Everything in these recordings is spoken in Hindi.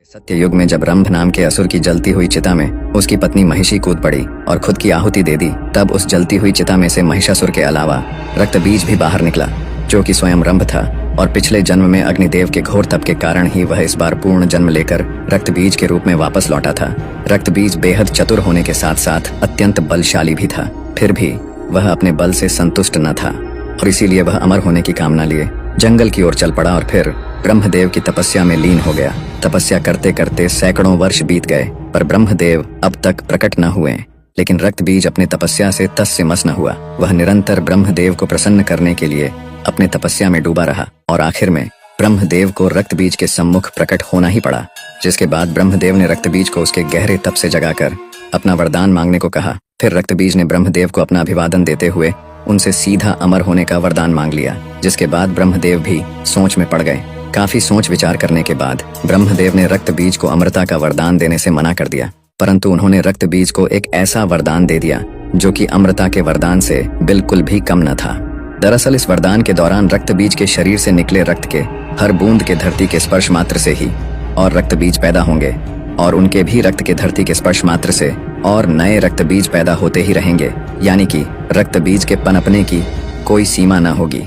सत्य युग में जब रंभ नाम के असुर की जलती हुई चिता में उसकी पत्नी महिषी कूद पड़ी और खुद की आहुति दे दी, तब उस जलती हुई चिता में से महिषासुर के अलावा रक्त बीज भी बाहर निकला, जो कि स्वयं रंभ था। और पिछले जन्म में अग्निदेव के घोर तप के कारण ही वह इस बार पूर्ण जन्म लेकर रक्त बीज के रूप में वापस लौटा था। रक्त बीज बेहद चतुर होने के साथ साथ अत्यंत बलशाली भी था। फिर भी वह अपने बल से संतुष्ट न था और इसीलिए वह अमर होने की कामना लिए जंगल की ओर चल पड़ा और फिर ब्रह्मदेव की तपस्या में लीन हो गया। तपस्या करते करते सैकड़ों वर्ष बीत गए, पर ब्रह्मदेव अब तक प्रकट न हुए। लेकिन रक्त बीज अपनी तपस्या से तस से मस न हुआ। वह निरंतर ब्रह्मदेव को प्रसन्न करने के लिए अपने तपस्या में डूबा रहा और आखिर में ब्रह्मदेव को रक्त बीज के सम्मुख प्रकट होना ही पड़ा। जिसके बाद ब्रह्मदेव ने रक्त बीज को उसके गहरे तप से जगाकर अपना वरदान मांगने को कहा। फिर रक्त बीज ने ब्रह्मदेव को अपना अभिवादन देते हुए उनसे सीधा अमर होने का वरदान मांग लिया। जिसके बाद ब्रह्मदेव भी सोच में पड़ गए। काफी सोच विचार करने के बाद ब्रह्मदेव ने रक्त बीज को अमरता का वरदान देने से मना कर दिया, परंतु उन्होंने रक्त बीज को एक ऐसा वरदान दे दिया जो कि अमरता के वरदान से बिल्कुल भी कम न था। दरअसल इस वरदान के दौरान रक्त बीज के शरीर से निकले रक्त के हर बूंद के धरती के स्पर्श मात्र से ही और रक्त बीज पैदा होंगे और उनके भी रक्त के धरती के स्पर्श मात्र से और नए रक्त बीज पैदा होते ही रहेंगे, यानी कि रक्त बीज के पनपने की कोई सीमा न होगी।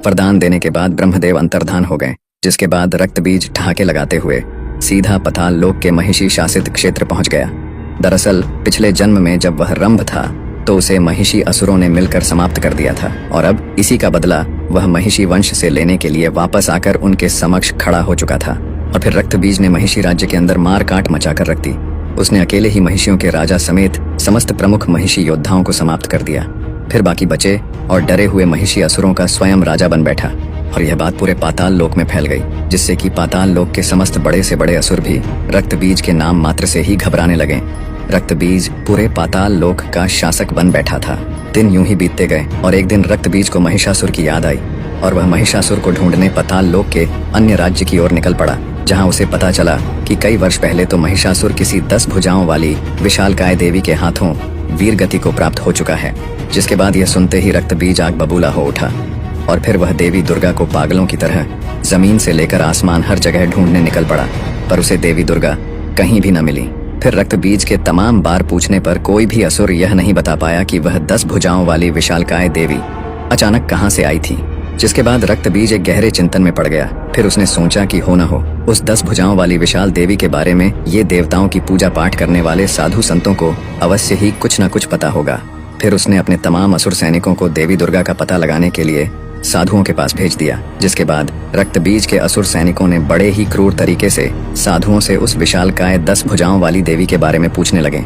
वरदान देने के बाद ब्रह्मदेव अंतर्धान हो गए। जिसके बाद रक्त बीज ठहाके लगाते हुए सीधा पाताल लोक के महिषी शासित क्षेत्र पहुंच गया। दरअसल पिछले जन्म में जब वह रंभ था तो उसे महिषी असुरों ने मिलकर समाप्त कर दिया था और अब इसी का बदला वह महिषी वंश से लेने के लिए वापस आकर उनके समक्ष खड़ा हो चुका था। और फिर रक्त बीज ने महिषी राज्य के अंदर मार काट मचाकर रख दी। उसने अकेले ही महिषियों के राजा समेत समस्त प्रमुख महिषी योद्धाओं को समाप्त कर दिया। फिर बाकी बचे और डरे हुए महिषी असुरों का स्वयं राजा बन बैठा और यह बात पूरे पाताल लोक में फैल गई, जिससे कि पाताल लोक के समस्त बड़े से बड़े असुर भी रक्त बीज के नाम मात्र से ही घबराने लगे। रक्त बीज पूरे पाताल लोक का शासक बन बैठा था। दिन यूं ही बीतते गए और एक दिन रक्त बीज को महिषासुर की याद आई और वह महिषासुर को ढूंढने पाताल लोक के अन्य राज्य की ओर निकल पड़ा, जहां उसे पता चला कि कई वर्ष पहले तो महिषासुर किसी 10 भुजाओं वाली विशालकाय देवी के हाथों वीर गति को प्राप्त हो चुका है। जिसके बाद यह सुनते ही रक्त बीज आग बबूला हो उठा और फिर वह देवी दुर्गा को पागलों की तरह जमीन से लेकर आसमान हर जगह ढूंढने निकल पड़ा, पर उसे देवी दुर्गा कहीं भी न मिली। फिर रक्त बीज के तमाम बार पूछने पर कोई भी असुर यह नहीं बता पाया कि वह 10 भुजाओं वाली विशालकाय देवी अचानक कहां से आई थी। जिसके बाद रक्त बीज एक गहरे चिंतन में पड़ गया। फिर उसने सोचा कि हो न हो उस 10 भुजाओं वाली विशाल देवी के बारे में ये देवताओं की पूजा पाठ करने वाले साधु संतों को अवश्य ही कुछ न कुछ पता होगा। फिर उसने अपने तमाम असुर सैनिकों को देवी दुर्गा का पता लगाने के लिए साधुओं के पास भेज दिया। जिसके बाद रक्त बीज के असुर सैनिकों ने बड़े ही क्रूर तरीके से साधुओं से उस विशालकाय 10 भुजाओं वाली देवी के बारे में पूछने लगे,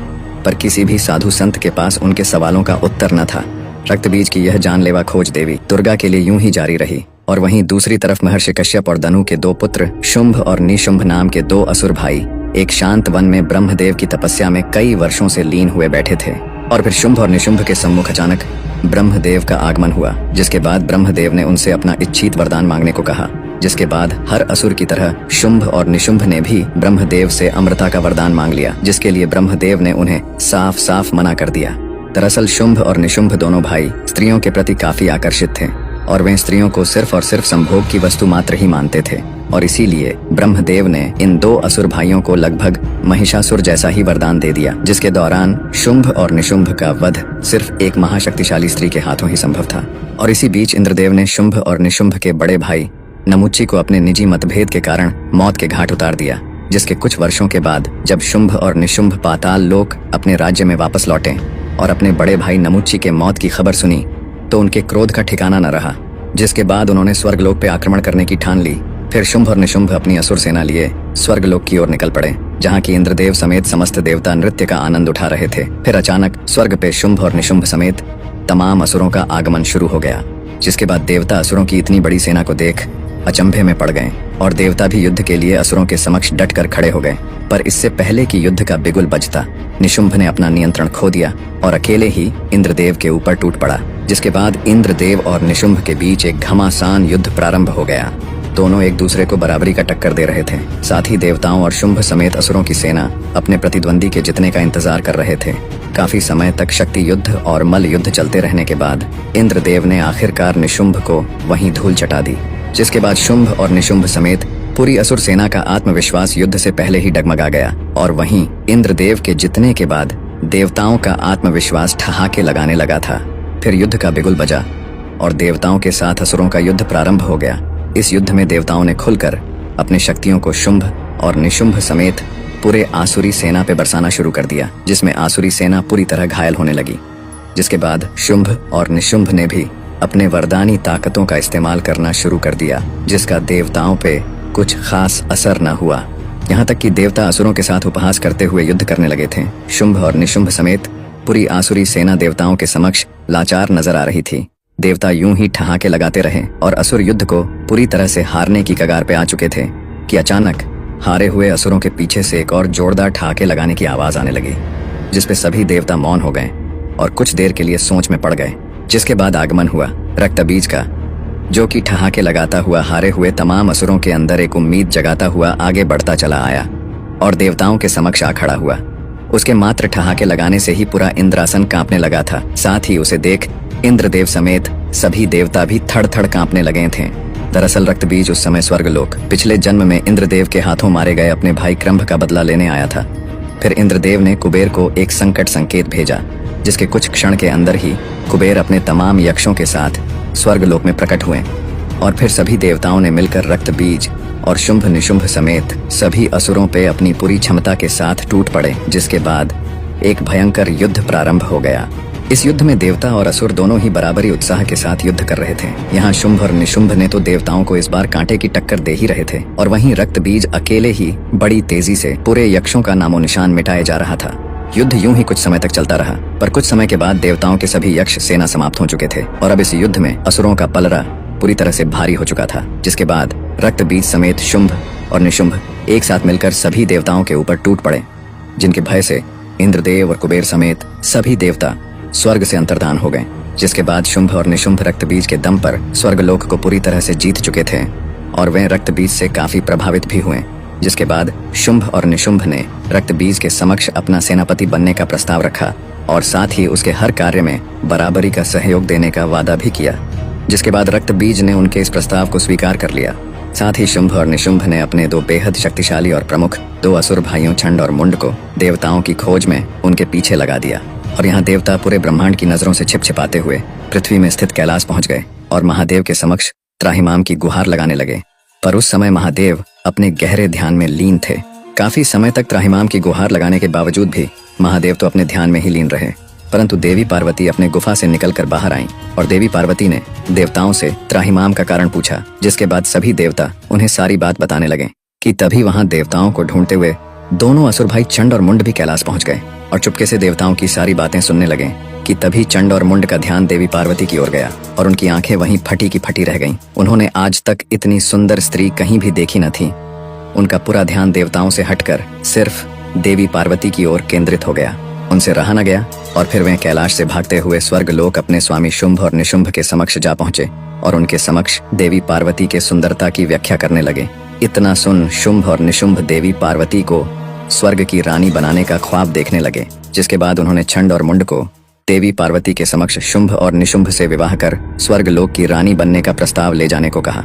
पर किसी भी साधु संत के पास उनके सवालों का उत्तर न था। रक्त बीज की यह जानलेवा खोज देवी दुर्गा के लिए यूं ही जारी रही और वहीं दूसरी तरफ महर्षि कश्यप और दनु के 2 पुत्र शुंभ और निशुंभ नाम के 2 असुर भाई एक शांत वन में ब्रह्मदेव की तपस्या में कई वर्षों से लीन हुए बैठे थे। और फिर शुंभ और निशुंभ के सम्मुख अचानक ब्रह्मदेव का आगमन हुआ। जिसके बाद ब्रह्मदेव ने उनसे अपना इच्छित वरदान मांगने को कहा। जिसके बाद हर असुर की तरह शुंभ और निशुंभ ने भी ब्रह्मदेव से अमरता का वरदान मांग लिया, जिसके लिए ब्रह्मदेव ने उन्हें साफ साफ मना कर दिया। दरअसल शुंभ और निशुंभ दोनों भाई स्त्रियों के प्रति काफी आकर्षित थे और वे स्त्रियों को सिर्फ और सिर्फ संभोग की वस्तु मात्र ही मानते थे और इसीलिए ब्रह्मदेव ने इन 2 असुर भाइयों को लगभग महिषासुर जैसा ही वरदान दे दिया, जिसके दौरान शुंभ और निशुंभ का वध सिर्फ एक महाशक्तिशाली स्त्री के हाथों ही संभव था। और इसी बीच इंद्रदेव ने शुंभ और निशुंभ के बड़े भाई नमुच्ची को अपने निजी मतभेद के कारण मौत के घाट उतार दिया। जिसके कुछ वर्षों के बाद जब शुंभ और निशुंभ पाताल लोक अपने राज्य में वापस लौटे और अपने बड़े भाई नमुच्ची के मौत की खबर सुनी तो उनके क्रोध का ठिकाना न रहा। जिसके बाद उन्होंने स्वर्गलोक पे आक्रमण करने की ठान ली। फिर शुंभ और निशुंभ अपनी असुर सेना लिए स्वर्गलोक की ओर निकल पड़े, जहाँ की इंद्रदेव समेत समस्त देवता नृत्य का आनंद उठा रहे थे। फिर अचानक स्वर्ग पे शुंभ और निशुंभ समेत तमाम असुरों का आगमन शुरू हो गया। जिसके बाद देवता असुरों की इतनी बड़ी सेना को देख अचंभे में पड़ गए और देवता भी युद्ध के लिए असुरों के समक्ष डट कर खड़े हो गए। पर इससे पहले कि युद्ध का बिगुल बजता निशुंभ ने अपना नियंत्रण खो दिया और अकेले ही इंद्रदेव के ऊपर टूट पड़ा। जिसके बाद इंद्रदेव और निशुंभ के बीच एक घमासान युद्ध प्रारंभ हो गया। दोनों एक दूसरे को बराबरी का टक्कर दे रहे थे। साथ ही देवताओं और शुंभ समेत असुरों की सेना अपने प्रतिद्वंदी के जितने का इंतजार कर रहे थे। काफी समय तक शक्ति युद्ध और मल युद्ध चलते रहने के बाद इंद्रदेव ने आखिरकार निशुंभ को वहीं धूल चटा दी। जिसके बाद शुंभ और निशुंभ समेत पूरी असुर सेना का आत्मविश्वास युद्ध से पहले ही डगमगा गया और वहीं इंद्रदेव के जितने के बाद देवताओं का आत्मविश्वास ठहाके लगाने लगा था। फिर युद्ध का बिगुल बजा और देवताओं के साथ असुरों का युद्ध प्रारंभ हो गया। इस युद्ध में देवताओं ने खुलकर अपने शक्तियों को शुंभ और निशुंभ समेत पूरे आसुरी सेना पे बरसाना शुरू कर दिया, जिसमें आसुरी सेना पूरी तरह घायल होने लगी। जिसके बाद शुंभ और निशुंभ ने भी अपने वरदानी ताकतों का इस्तेमाल करना शुरू कर दिया, जिसका देवताओं पे कुछ खास असर न हुआ। यहाँ तक कि देवता असुरों के साथ उपहास करते हुए युद्ध करने लगे थे। शुंभ और निशुंभ समेत पूरी आसुरी सेना देवताओं के समक्ष लाचार नजर आ रही थी। देवता यूं ही ठहाके लगाते रहे और असुर युद्ध को पूरी तरह से हारने की कगार पे आ चुके थे कि अचानक हारे हुए असुरों के पीछे से एक और जोरदार ठहाके लगाने की आवाज आने लगी, जिसपे सभी देवता मौन हो गए और कुछ देर के लिए सोच में पड़ गए। जिसके बाद आगमन हुआ रक्तबीज का, जो कि ठहाके लगाता हुआ हारे हुए तमाम असुरों के अंदर एक उम्मीद जगाता हुआ आगे बढ़ता चला आया और देवताओं के समक्ष आ खड़ा हुआ। उसके मात्र ठहाके लगाने से ही पूरा इंद्रासन कांपने लगा था। साथ ही उसे देख इंद्रदेव समेत सभी देवता भी थड़ थड़ कांपने लगे थे। दरअसल रक्तबीज उस समय स्वर्गलोक पिछले जन्म में इंद्रदेव के हाथों मारे गए अपने भाई क्रंभ का बदला लेने आया था। फिर इंद्रदेव ने कुबेर को एक संकट संकेत भेजा, जिसके कुछ क्षण के अंदर ही कुबेर अपने तमाम यक्षों के साथ स्वर्गलोक में प्रकट हुए और फिर सभी देवताओं ने मिलकर रक्तबीज और शुंभ निशुंभ समेत सभी असुरों पे अपनी पूरी क्षमता के साथ टूट पड़े। जिसके बाद एक भयंकर युद्ध प्रारंभ हो गया। इस युद्ध में देवता और असुर दोनों ही बराबरी उत्साह के साथ युद्ध कर रहे थे। यहाँ शुंभ और निशुंभ ने तो देवताओं को इस बार कांटे की टक्कर दे ही रहे थे और वहीं रक्तबीज अकेले ही बड़ी तेजी से पूरे यक्षों का नामो निशान मिटाए जा रहा था। युद्ध यूं ही कुछ समय तक चलता रहा, पर कुछ समय के बाद देवताओं के सभी यक्ष सेना समाप्त हो चुके थे और अब इस युद्ध में असुरों का पलड़ा पूरी तरह से भारी हो चुका था। जिसके बाद रक्तबीज समेत शुंभ और निशुंभ एक साथ मिलकर सभी देवताओं के ऊपर टूट पड़े, जिनके भय से इंद्रदेव और कुबेर समेत सभी देवता स्वर्ग से अंतर्धान हो गए। जिसके बाद शुंभ और निशुंभ रक्तबीज के दम पर स्वर्गलोक को पूरी तरह से जीत चुके थे और वे रक्तबीज से काफी प्रभावित भी हुए। जिसके बाद शुंभ और निशुंभ ने रक्तबीज के समक्ष अपना सेनापति बनने का प्रस्ताव रखा और साथ ही उसके हर कार्य में बराबरी का सहयोग देने का वादा भी किया। जिसके बाद रक्तबीज ने उनके इस प्रस्ताव को स्वीकार कर लिया। साथ ही शुंभ और निशुंभ ने अपने दो बेहद शक्तिशाली और प्रमुख दो असुर भाइयों छंड और मुंड को देवताओं की खोज में उनके पीछे लगा दिया और यहाँ देवता पूरे ब्रह्मांड की नजरों से छिप छिपाते हुए पृथ्वी में स्थित कैलाश पहुंच गए और महादेव के समक्ष त्राहिमाम की गुहार लगाने लगे। पर उस समय महादेव अपने गहरे ध्यान में लीन थे। काफी समय तक त्राहिमाम की गुहार लगाने के बावजूद भी महादेव तो अपने ध्यान में ही लीन रहे, परंतु देवी पार्वती अपने गुफा से निकलकर बाहर आईं और देवी पार्वती ने देवताओं से त्राहिमाम का कारण पूछा। जिसके बाद सभी देवता उन्हें सारी बात बताने लगे कि तभी वहां देवताओं को ढूंढते हुए दोनों असुर भाई चंड और मुंड भी कैलाश पहुंच गए और चुपके से देवताओं की सारी बातें सुनने लगे कि तभी चंड और मुंड का ध्यान देवी पार्वती की ओर गया और उनकी आंखें वहीं फटी की फटी रह गईं। उन्होंने आज तक इतनी सुंदर स्त्री कहीं भी देखी न थी। उनका पूरा ध्यान देवताओं से हटकर सिर्फ देवी पार्वती की ओर केंद्रित हो गया। उनसे रहा न गया और फिर वे कैलाश से भागते हुए स्वर्गलोक अपने स्वामी शुंभ और निशुंभ के समक्ष जा पहुंचे और उनके समक्ष देवी पार्वती के सुंदरता की व्याख्या करने लगे। इतना सुन शुंभ और निशुंभ देवी पार्वती को स्वर्ग की रानी बनाने का ख्वाब देखने लगे। जिसके बाद उन्होंने छंड और मुंड को देवी पार्वती के समक्ष शुंभ और निशुंभ से विवाह कर स्वर्गलोक की रानी बनने का प्रस्ताव ले जाने को कहा।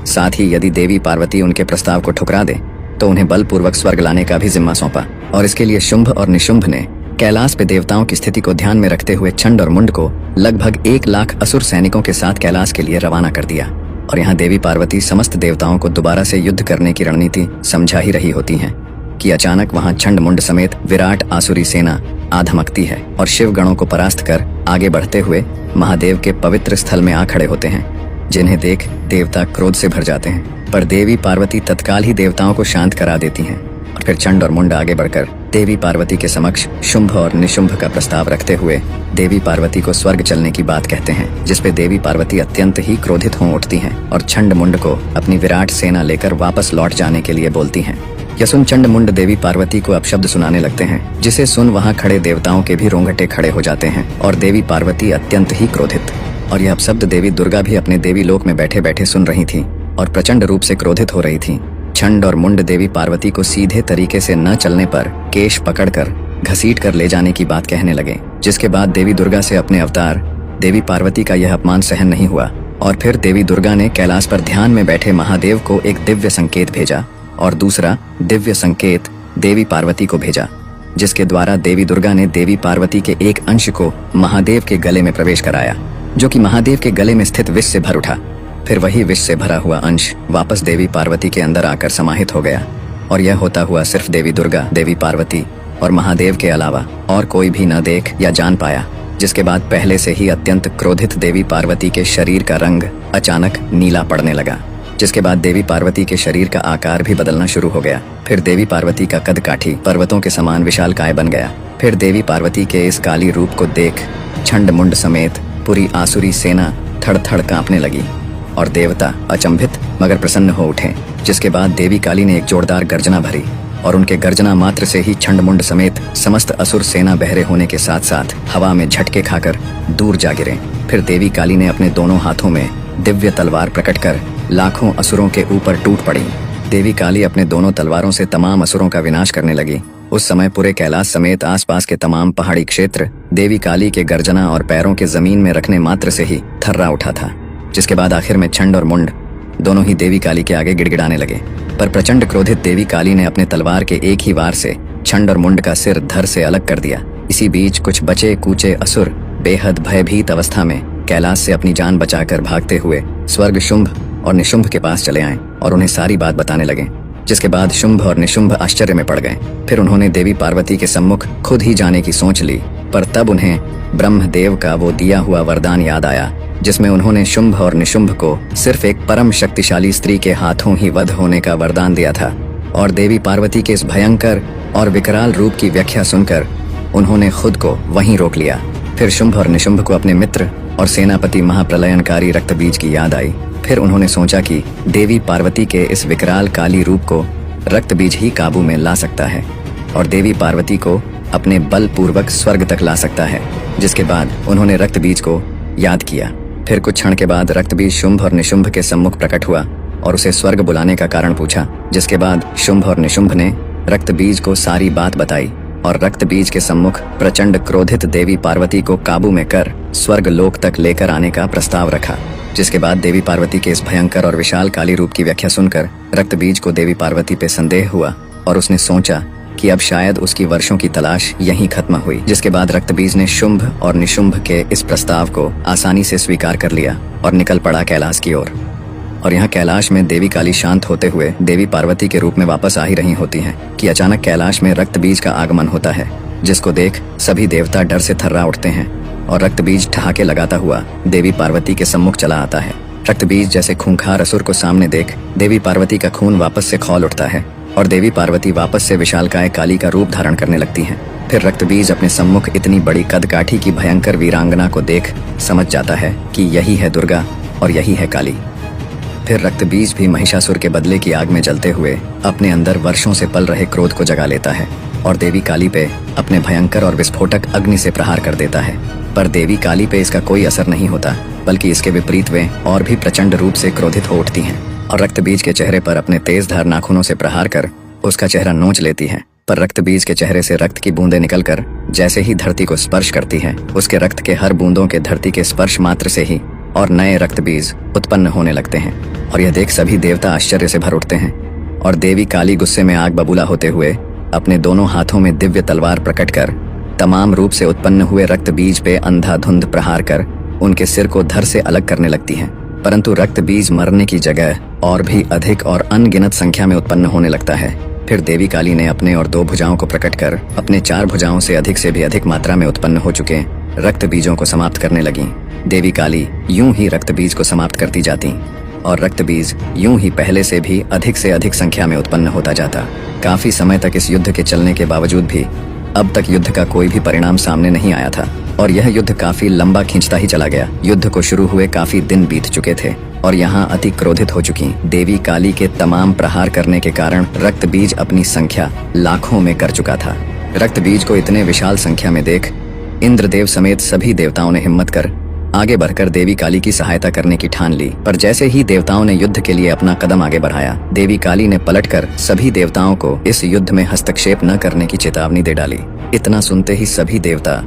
साथ ही यदि देवी पार्वती उनके प्रस्ताव को ठुकरा दे तो उन्हें बलपूर्वक स्वर्ग लाने का भी जिम्मा सौंपा और इसके लिए शुंभ और निशुंभ ने कैलाश पे देवताओं की स्थिति को ध्यान में रखते हुए छंड और मुंड को लगभग 1 लाख असुर सैनिकों के साथ कैलाश के लिए रवाना कर दिया। और यहाँ देवी पार्वती समस्त देवताओं को दोबारा से युद्ध करने की रणनीति समझा ही रही होती हैं कि अचानक वहां छंड मुंड समेत विराट आसुरी सेना आ धमकती है और शिव गणों को परास्त कर आगे बढ़ते हुए महादेव के पवित्र स्थल में आ खड़े होते हैं, जिन्हें देख देवता क्रोध से भर जाते हैं। पर देवी पार्वती तत्काल ही देवताओं को शांत करा देती हैं और फिर चंड और मुंड आगे बढ़कर देवी पार्वती के समक्ष शुंभ और निशुंभ का प्रस्ताव रखते हुए देवी पार्वती को स्वर्ग चलने की बात कहते हैं, जिसपे देवी पार्वती अत्यंत ही क्रोधित हो उठती हैं और छंड मुंड को अपनी विराट सेना लेकर वापस लौट जाने के लिए बोलती हैं। यह सुन चंड मुंड देवी पार्वती को अपशब्द सुनाने लगते हैं, जिसे सुन वहां खड़े देवताओं के भी रोंगटे खड़े हो जाते हैं और देवी पार्वती अत्यंत ही क्रोधित। और यह अपशब्द देवी दुर्गा भी अपने देवी लोक में बैठे बैठे सुन रही थी और प्रचंड रूप से क्रोधित हो रही थी। छंड और मुंड देवी पार्वती को सीधे तरीके से न चलने पर केश पकड़कर घसीट कर ले जाने की बात कहने लगे। जिसके बाद देवी दुर्गा से अपने अवतार देवी पार्वती का यह अपमान सहन नहीं हुआ और फिर देवी दुर्गा ने कैलाश पर ध्यान में बैठे महादेव को एक दिव्य संकेत भेजा और दूसरा दिव्य संकेत देवी पार्वती को भेजा, जिसके द्वारा देवी दुर्गा ने देवी पार्वती के एक अंश को महादेव के गले में प्रवेश कराया, जो कि महादेव के गले में स्थित विष से भर उठा। फिर वही विष से भरा हुआ अंश वापस देवी पार्वती के अंदर आकर समाहित हो गया और यह होता हुआ सिर्फ देवी दुर्गा, देवी पार्वती और महादेव के अलावा और कोई भी न देख या जान पाया। जिसके बाद पहले से ही अत्यंत क्रोधित देवी पार्वती के शरीर का रंग अचानक नीला पड़ने लगा, जिसके बाद देवी पार्वती के शरीर का आकार भी बदलना शुरू हो गया। फिर देवी पार्वती का कद काठी पर्वतों के समान विशालकाय बन गया। फिर देवी पार्वती के इस काली रूप को देख छंड मुंड समेत पूरी आसुरी सेना थड़ थड़ कांपने लगी और देवता अचंभित मगर प्रसन्न हो उठे। जिसके बाद देवी काली ने एक जोरदार गर्जना भरी और उनके गर्जना मात्र से ही छंड मुंड समेत समस्त असुर सेना बहरे होने के साथ साथ हवा में झटके खाकर दूर जा गिरे। फिर देवी काली ने अपने दोनों हाथों में दिव्य तलवार प्रकट कर लाखों असुरों के ऊपर टूट पड़ी। देवी काली अपने दोनों तलवारों से तमाम असुरों का विनाश करने लगी। उस समय पूरे कैलाश समेत आसपास के तमाम पहाड़ी क्षेत्र देवी काली के गर्जना और पैरों के जमीन में रखने मात्र से ही थर्रा उठा था। जिसके बाद आखिर में छंड और मुंड दोनों ही देवी काली के आगे गिड़गिड़ाने लगे, पर प्रचंड क्रोधित देवी काली ने अपने तलवार के एक ही वार से छंड और मुंड का सिर धड़ से अलग कर दिया। इसी बीच कुछ बचे कूचे असुर बेहद भयभीत अवस्था में कैलाश से अपनी जान बचाकर भागते हुए स्वर्ग शुंभ और निशुंभ के पास चले आए और उन्हें सारी बात बताने लगे। जिसके बाद शुंभ और निशुंभ आश्चर्य में पड़ गए। फिर उन्होंने देवी पार्वती के सम्मुख खुद ही जाने की सोच ली, पर तब उन्हें ब्रह्मदेव का वो दिया हुआ वरदान याद आया, जिसमें उन्होंने शुंभ और निशुंभ को सिर्फ एक परम शक्तिशाली स्त्री के हाथों ही वध होने का वरदान दिया था। और देवी पार्वती के इस भयंकर और विकराल रूप की व्याख्या सुनकर उन्होंने खुद को वहीं रोक लिया। फिर शुंभ और निशुंभ को अपने मित्र और सेनापति महाप्रलयनकारी रक्तबीज की याद आई। फिर उन्होंने सोचा कि देवी पार्वती के इस विकराल काली रूप को रक्तबीज ही काबू में ला सकता है और देवी पार्वती को अपने बलपूर्वक स्वर्ग तक ला सकता है। जिसके बाद उन्होंने रक्तबीज को याद किया। फिर कुछ क्षण के बाद रक्तबीज शुंभ और निशुंभ के सम्मुख प्रकट हुआ और उसे स्वर्ग बुलाने का कारण पूछा। जिसके बाद शुंभ और निशुंभ ने रक्तबीज को सारी बात बताई और रक्तबीज के सम्मुख प्रचंड क्रोधित देवी पार्वती को काबू में कर स्वर्ग लोक तक लेकर आने का प्रस्ताव रखा। जिसके बाद देवी पार्वती के इस भयंकर और विशाल काली रूप की व्याख्या सुनकर रक्तबीज को देवी पार्वती पे संदेह हुआ और उसने सोचा कि अब शायद उसकी वर्षों की तलाश यहीं खत्म हुई। जिसके बाद रक्तबीज ने शुंभ और निशुंभ के इस प्रस्ताव को आसानी से स्वीकार कर लिया और निकल पड़ा कैलाश की ओर। और यहाँ कैलाश में देवी काली शांत होते हुए देवी पार्वती के रूप में वापस आ ही रही होती हैं कि अचानक कैलाश में रक्तबीज का आगमन होता है, जिसको देख सभी देवता डर से थर्रा उठते हैं और रक्तबीज ठहाके लगाता हुआ देवी पार्वती के सम्मुख चला आता है। रक्तबीज जैसे खूंखार असुर को सामने देख देवी पार्वती का खून वापस से खौल उठता है और देवी पार्वती वापस से विशालकाय काली का रूप धारण करने लगती हैं। फिर रक्तबीज अपने सम्मुख इतनी बड़ी कदकाठी की भयंकर वीरांगना को देख समझ जाता है कि यही है दुर्गा और यही है काली। फिर रक्तबीज भी महिषासुर के बदले की आग में जलते हुए अपने अंदर वर्षों से पल रहे क्रोध को जगा लेता है और देवी काली पे अपने भयंकर और विस्फोटक अग्नि से प्रहार कर देता है। पर देवी काली पे इसका कोई असर नहीं होता, बल्कि इसके विपरीत वे और भी प्रचंड रूप से क्रोधित हो उठती हैं और रक्तबीज के चेहरे पर अपने तेज धार नाखूनों से प्रहार कर उसका चेहरा नोच लेती हैं। पर रक्तबीज के चेहरे से रक्त की बूंदें निकलकर जैसे ही धरती को स्पर्श करती हैं, उसके रक्त के हर बूंदों के धरती के स्पर्श मात्र से ही और नए रक्तबीज उत्पन्न होने लगते हैं। और यह देख सभी देवता आश्चर्य से भर उठते हैं और देवी काली गुस्से में आग बबूला होते हुए अपने दोनों हाथों में दिव्य तलवार प्रकट कर तमाम रूप से उत्पन्न हुए रक्तबीज पे अंधाधुंध प्रहार कर उनके सिर को धड़ से अलग करने लगती हैं। परंतु रक्तबीज मरने की जगह और भी अधिक और अनगिनत संख्या में उत्पन्न होने लगता है। फिर देवी काली ने अपने और 2 भुजाओं को प्रकट कर अपने 4 भुजाओं से भी अधिक मात्रा में उत्पन्न हो चुके रक्त बीजों को समाप्त करने लगी। देवी काली यूं ही रक्त बीज को समाप्त करती जाती और रक्त बीज यूं ही पहले से भी अधिक संख्या में उत्पन्न होता जाता। काफी समय तक इस युद्ध के चलने के बावजूद भी अब तक युद्ध का कोई भी परिणाम सामने नहीं आया था और यह युद्ध काफी लंबा खींचता ही चला गया। युद्ध को शुरू हुए काफी दिन बीत चुके थे और यहाँ अति क्रोधित हो चुकी देवी काली के तमाम प्रहार करने के कारण रक्त बीज अपनी संख्या लाखों में कर चुका था। रक्त बीज को इतने विशाल संख्या में देख इंद्रदेव समेत सभी देवताओं ने हिम्मत कर आगे बढ़कर देवी काली की सहायता करने की ठान ली। पर जैसे ही देवताओं ने युद्ध के लिए अपना कदम आगे बढ़ाया, देवी काली ने पलटकर सभी देवताओं को इस युद्ध में हस्तक्षेप न करने की चेतावनी दे डाली। इतना सुनते ही सभी देवता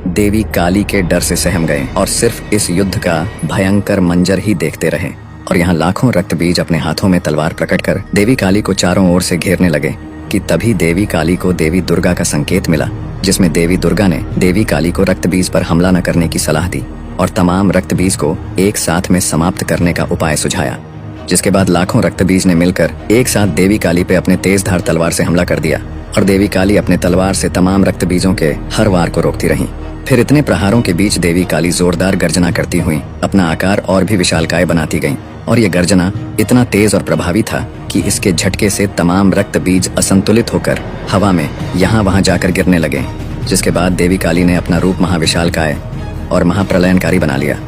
देवी काली के डर से सहम गए और सिर्फ इस युद्ध का भयंकर मंजर ही देखते रहे। और यहाँ लाखों रक्त बीज अपने हाथों में तलवार प्रकट कर देवी काली को चारों ओर से घेरने लगे कि तभी देवी काली को देवी दुर्गा का संकेत मिला, जिसमें देवी दुर्गा ने देवी काली को रक्त बीज पर हमला न करने की सलाह दी और तमाम रक्त बीज को एक साथ में समाप्त करने का उपाय सुझाया। जिसके बाद लाखों रक्त बीज ने मिलकर एक साथ देवी काली पे अपने तेज धार तलवार से हमला कर दिया और देवी काली अपने तलवार से तमाम रक्त बीजों के हर वार को रोकती रहीं। फिर इतने प्रहारों के बीच देवी काली जोरदार गर्जना करती हुई अपना आकार और भी विशालकाय बनाती गईं और ये गर्जना इतना तेज और प्रभावी था कि इसके झटके से तमाम रक्त बीज असंतुलित होकर हवा में यहाँ वहाँ जाकर गिरने लगे। जिसके बाद देवी काली ने अपना रूप महाविशालकाय और महाप्रलयनकारी बना लिया।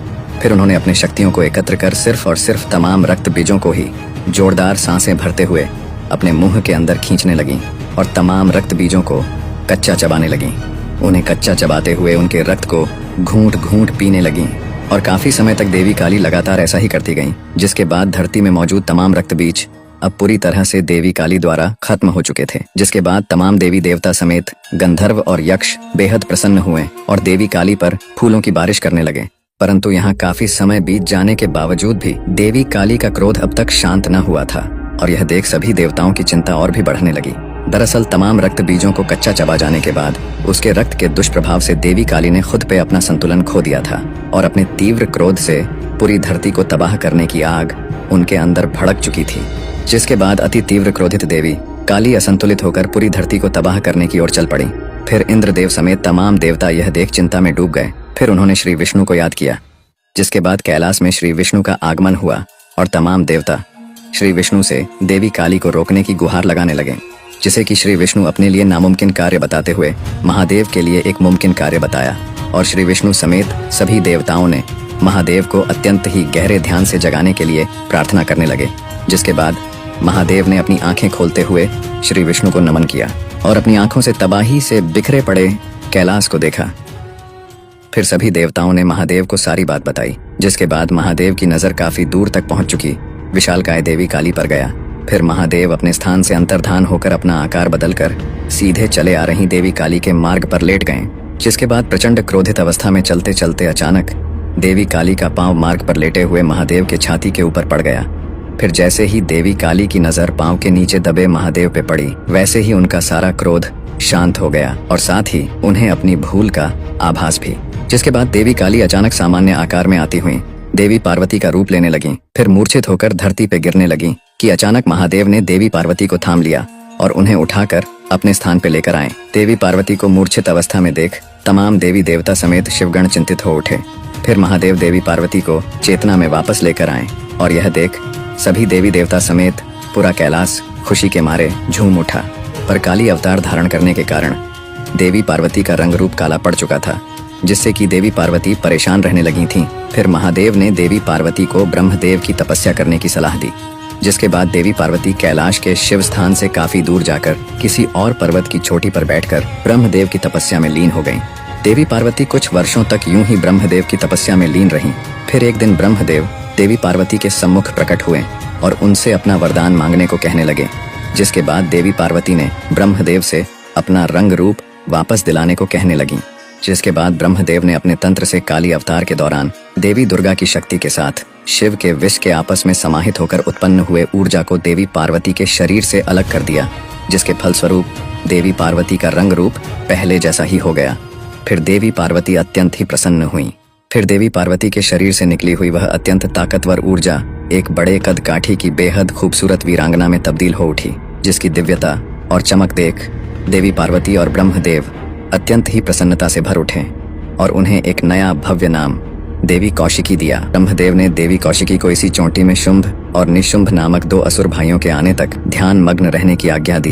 फिर उन्होंने अपनी शक्तियों को एकत्र कर सिर्फ और सिर्फ तमाम रक्त बीजों को ही जोरदार सांसें भरते हुए अपने मुंह के अंदर खींचने लगीं और तमाम रक्त बीजों को कच्चा चबाने लगीं। उन्हें कच्चा चबाते हुए उनके रक्त को घूंट घूंट पीने लगीं और काफी समय तक देवी काली लगातार ऐसा ही करती गईं। जिसके बाद धरती में मौजूद तमाम रक्त बीज अब पूरी तरह से देवी काली द्वारा खत्म हो चुके थे। जिसके बाद तमाम देवी देवता समेत गंधर्व और यक्ष बेहद प्रसन्न हुए और देवी काली पर फूलों की बारिश करने लगे। परंतु यहाँ काफी समय बीत जाने के बावजूद भी देवी काली का क्रोध अब तक शांत न हुआ था और यह देख सभी देवताओं की चिंता और भी बढ़ने लगी। दरअसल तमाम रक्त बीजों को कच्चा चबा जाने के बाद उसके रक्त के दुष्प्रभाव से देवी काली ने खुद पे अपना संतुलन खो दिया था और अपने तीव्र क्रोध से पूरी धरती को तबाह करने की आग उनके अंदर भड़क चुकी थी। जिसके बाद अति तीव्र क्रोधित देवी काली असंतुलित होकर पूरी धरती को तबाह करने की ओर चल पड़ी। फिर इंद्रदेव समेत तमाम देवता यह देख चिंता में डूब गए। फिर उन्होंने श्री विष्णु को याद किया। जिसके बाद कैलाश में श्री विष्णु का आगमन हुआ और तमाम देवता श्री विष्णु से देवी काली को रोकने की गुहार लगाने लगे, जिसे कि श्री विष्णु अपने लिए नामुमकिन कार्य बताते हुए महादेव के लिए एक मुमकिन कार्य बताया। और श्री विष्णु समेत सभी देवताओं ने महादेव को अत्यंत ही गहरे ध्यान से जगाने के लिए प्रार्थना करने लगे। जिसके बाद महादेव ने अपनी आंखें खोलते हुए श्री विष्णु को नमन किया और अपनी आंखों से तबाही से बिखरे पड़े कैलाश को देखा। फिर सभी देवताओं ने महादेव को सारी बात बताई। जिसके बाद महादेव की नजर काफी दूर तक पहुंच चुकी विशालकाय देवी काली पर गया। फिर महादेव अपने स्थान से अंतर्धान होकर अपना आकार बदलकर सीधे चले आ रही देवी काली के मार्ग पर लेट गए। जिसके बाद प्रचंड क्रोधित अवस्था में चलते चलते अचानक देवी काली का पांव मार्ग पर लेटे हुए महादेव के छाती के ऊपर पड़ गया। फिर जैसे ही देवी काली की नजर पांव के नीचे दबे महादेव पे पड़ी, वैसे ही उनका सारा क्रोध शांत हो गया और साथ ही उन्हें अपनी भूल का आभास भी। जिसके बाद देवी काली अचानक सामान्य आकार में आती हुई देवी पार्वती का रूप लेने लगी। फिर मूर्छित होकर धरती पे गिरने लगी कि अचानक महादेव ने देवी पार्वती को थाम लिया और उन्हें उठाकर अपने स्थान पे लेकर आए। देवी पार्वती को मूर्छित अवस्था में देख तमाम देवी देवता समेत शिवगण चिंतित हो उठे। फिर महादेव देवी पार्वती को चेतना में वापस लेकर आए और यह देख सभी देवी देवता समेत पूरा कैलाश खुशी के मारे झूम उठा। पर काली अवतार धारण करने के कारण देवी पार्वती का रंग रूप काला पड़ चुका था, जिससे कि देवी पार्वती परेशान रहने लगी थीं। फिर महादेव ने देवी पार्वती को ब्रह्मदेव की तपस्या करने की सलाह दी। जिसके बाद देवी पार्वती कैलाश के शिव स्थान से काफी दूर जाकर किसी और पर्वत की चोटी पर बैठकर ब्रह्मदेव की तपस्या में लीन हो गईं। देवी पार्वती कुछ वर्षों तक यूं ही ब्रह्मदेव की तपस्या में लीन रहीं। फिर एक दिन ब्रह्मदेव देवी पार्वती के सम्मुख प्रकट हुए और उनसे अपना वरदान मांगने को कहने लगे। जिसके बाद देवी पार्वती ने ब्रह्मदेव से अपना रंग रूप वापस दिलाने को कहने लगी। जिसके बाद ब्रह्मदेव ने अपने तंत्र से काली अवतार के दौरान देवी दुर्गा की शक्ति के साथ शिव के विष के आपस में समाहित होकर उत्पन्न हुए ऊर्जा को देवी पार्वती के शरीर से अलग कर दिया, जिसके फलस्वरूप देवी पार्वती का रंग रूप पहले जैसा ही हो गया। फिर देवी पार्वती अत्यंत ही प्रसन्न हुई। फिर देवी पार्वती के शरीर से निकली हुई वह अत्यंत ताकतवर ऊर्जा एक बड़े कद काठी की बेहद खूबसूरत वीरांगना में तब्दील हो उठी, जिसकी दिव्यता और चमक देख देवी पार्वती और ब्रह्मदेव अत्यंत ही प्रसन्नता से भर उठे और उन्हें एक नया भव्य नाम देवी कौशिकी दिया। ब्रह्मदेव ने देवी कौशिकी को इसी चोटी में शुंभ और निशुंभ नामक 2 असुर भाइयों के आने तक ध्यान मग्न रहने की आज्ञा दी।